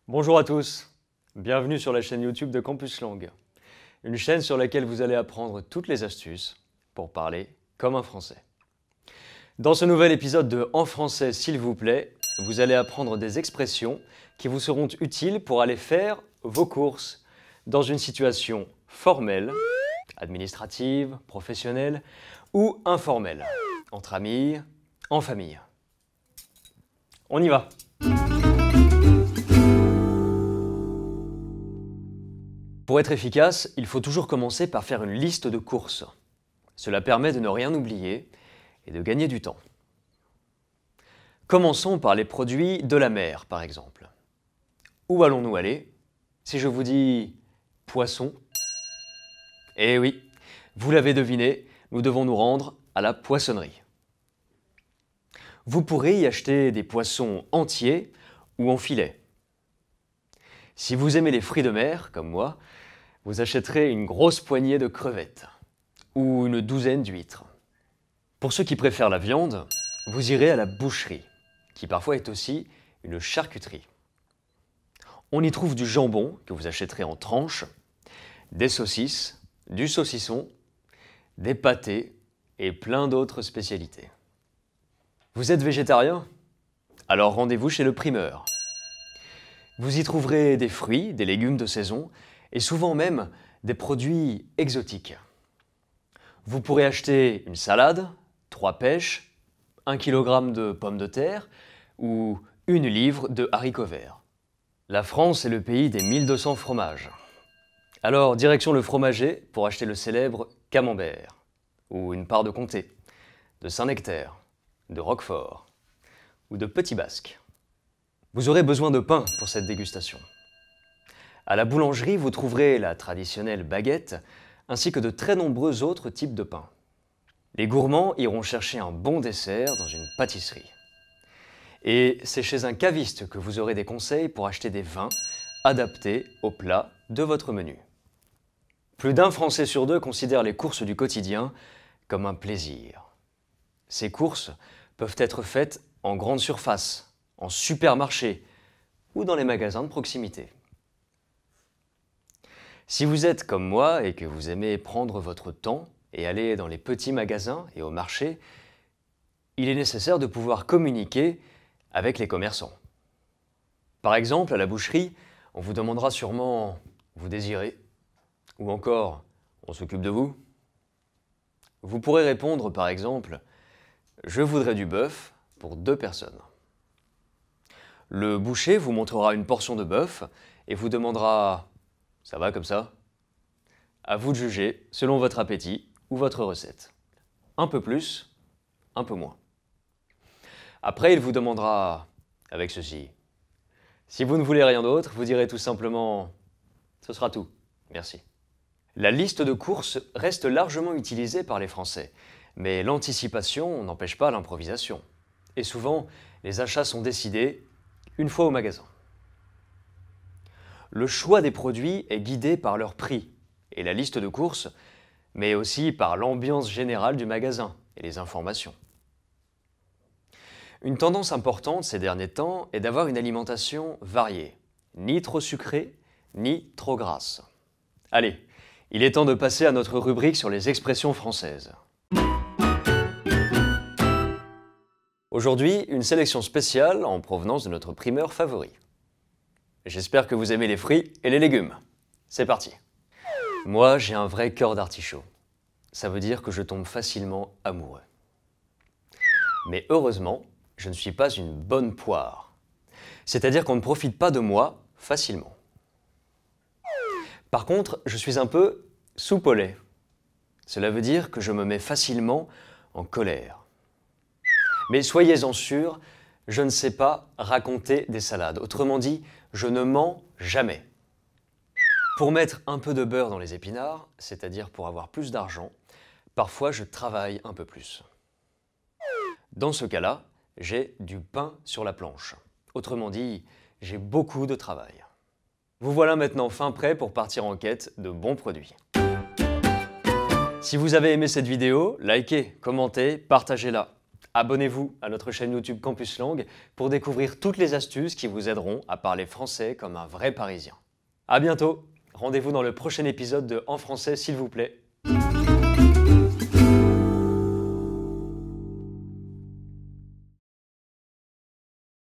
Bonjour à tous, bienvenue sur la chaîne YouTube de Campus Langue, une chaîne sur laquelle vous allez apprendre toutes les astuces pour parler comme un Français. Dans ce nouvel épisode de En français s'il vous plaît, vous allez apprendre des expressions qui vous seront utiles pour aller faire vos courses dans une situation formelle, administrative, professionnelle ou informelle, entre amis, en famille. On y va! Pour être efficace, il faut toujours commencer par faire une liste de courses. Cela permet de ne rien oublier et de gagner du temps. Commençons par les produits de la mer, par exemple. Où allons-nous aller si je vous dis poisson? Eh oui, vous l'avez deviné, nous devons nous rendre à la poissonnerie. Vous pourrez y acheter des poissons entiers ou en filet. Si vous aimez les fruits de mer, comme moi, vous achèterez une grosse poignée de crevettes ou une douzaine d'huîtres. Pour ceux qui préfèrent la viande, vous irez à la boucherie, qui parfois est aussi une charcuterie. On y trouve du jambon que vous achèterez en tranches, des saucisses, du saucisson, des pâtés et plein d'autres spécialités. Vous êtes végétarien? Alors rendez-vous chez le primeur. Vous y trouverez des fruits, des légumes de saison et souvent même des produits exotiques. Vous pourrez acheter une salade, 3 pêches, 1 kg de pommes de terre ou 1 livre de haricots verts. La France est le pays des 1200 fromages. Alors direction le fromager pour acheter le célèbre camembert ou une part de comté, de Saint-Nectaire, de Roquefort ou de Petit Basque. Vous aurez besoin de pain pour cette dégustation. À la boulangerie, vous trouverez la traditionnelle baguette ainsi que de très nombreux autres types de pain. Les gourmands iront chercher un bon dessert dans une pâtisserie. Et c'est chez un caviste que vous aurez des conseils pour acheter des vins adaptés aux plats de votre menu. Plus d'un Français sur deux considère les courses du quotidien comme un plaisir. Ces courses peuvent être faites en grande surface, en supermarché ou dans les magasins de proximité. Si vous êtes comme moi et que vous aimez prendre votre temps et aller dans les petits magasins et au marché, il est nécessaire de pouvoir communiquer avec les commerçants. Par exemple, à la boucherie, on vous demandera sûrement « vous désirez » ou encore « on s'occupe de vous ». Vous pourrez répondre par exemple « je voudrais du bœuf pour 2 personnes ». Le boucher vous montrera une portion de bœuf et vous demandera « ça va comme ça ?» À vous de juger selon votre appétit ou votre recette. Un peu plus, un peu moins. Après, il vous demandera avec ceci. Si vous ne voulez rien d'autre, vous direz tout simplement « ce sera tout, merci ». La liste de courses reste largement utilisée par les Français, mais l'anticipation n'empêche pas l'improvisation. Et souvent, les achats sont décidés une fois au magasin. Le choix des produits est guidé par leur prix et la liste de courses, mais aussi par l'ambiance générale du magasin et les informations. Une tendance importante ces derniers temps est d'avoir une alimentation variée, ni trop sucrée, ni trop grasse. Allez, il est temps de passer à notre rubrique sur les expressions françaises. Aujourd'hui, une sélection spéciale en provenance de notre primeur favori. J'espère que vous aimez les fruits et les légumes. C'est parti. Moi, j'ai un vrai cœur d'artichaut. Ça veut dire que je tombe facilement amoureux. Mais heureusement, je ne suis pas une bonne poire. C'est-à-dire qu'on ne profite pas de moi facilement. Par contre, je suis un peu soupe au lait. Cela veut dire que je me mets facilement en colère. Mais soyez-en sûrs, je ne sais pas raconter des salades. Autrement dit, je ne mens jamais. Pour mettre un peu de beurre dans les épinards, c'est-à-dire pour avoir plus d'argent, parfois je travaille un peu plus. Dans ce cas-là, j'ai du pain sur la planche. Autrement dit, j'ai beaucoup de travail. Vous voilà maintenant fin prêt pour partir en quête de bons produits. Si vous avez aimé cette vidéo, likez, commentez, partagez-la. Abonnez-vous à notre chaîne YouTube Campus Langue pour découvrir toutes les astuces qui vous aideront à parler français comme un vrai Parisien. À bientôt! Rendez-vous dans le prochain épisode de En français s'il vous plaît.